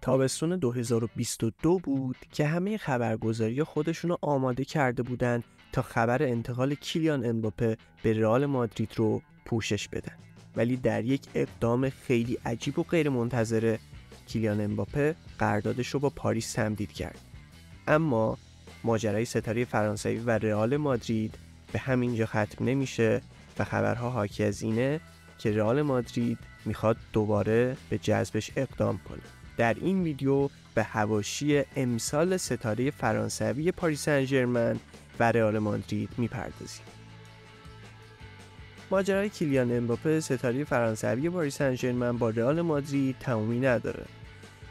تابستون 2022 بود که همه خبرگزاری خودشونو آماده کرده بودن تا خبر انتقال کیلیان امباپه به رئال مادرید رو پوشش بدن، ولی در یک اقدام خیلی عجیب و غیر منتظره کیلیان امباپه قراردادش رو با پاریس تمدید کرد. اما ماجرای ستاره فرانسوی و رئال مادرید به همینجا ختم نمیشه و خبرها حاکی از اینه که رئال مادرید میخواد دوباره به جذبش اقدام کنه. در این ویدیو به حواشی امسال ستاره فرانسوی پاریس سن ژرمن و رئال مادرید میپردازیم. ماجرای کیلیان امباپه ستاره فرانسوی پاریس سن ژرمن با رئال مادرید تمومی نداره.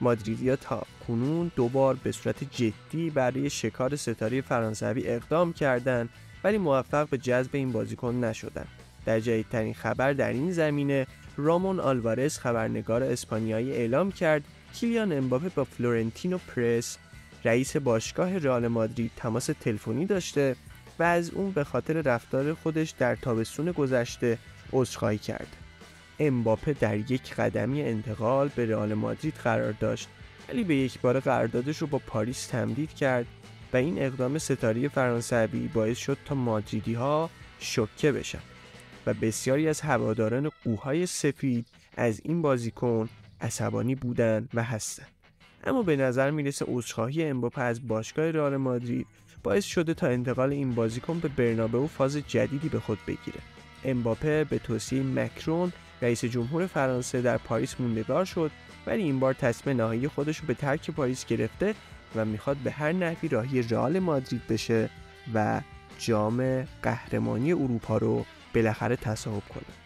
مادریدیا تا کنون دوبار به صورت جدی برای شکار ستاره فرانسوی اقدام کردند ولی موفق به جذب این بازیکن نشدند. در جدیدترین خبر در این زمینه رامون آلوارز خبرنگار اسپانیایی اعلام کرد کیلیان امباپه با فلورنتینو پرس رئیس باشگاه رئال مادرید تماس تلفنی داشته و از اون به خاطر رفتار خودش در تابستون گذشته عذرخواهی کرد. امباپه در یک قدمی انتقال به رئال مادرید قرار داشت ولی به یک بار قراردادش رو با پاریس تمدید کرد و این اقدام ستاره فرانسوی باعث شد تا مادریدی ها شوکه بشن و بسیاری از هواداران قوهای سفید از این بازیکن عصبانی بودن و هستن. اما به نظر میرسه عذرخواهی امباپه از باشگاه رئال مادرید باعث شده تا انتقال این بازیکن به برنابئو فاز جدیدی به خود بگیره. امباپه به توصیه مکرون رئیس جمهور فرانسه در پاریس موندگار شد ولی این بار تصمیم نهایی خودش رو به ترک پاریس گرفته و میخواد به هر نحوی راهی رئال مادرید بشه و جام قهرمانی اروپا رو بالاخره تصاحب کنه.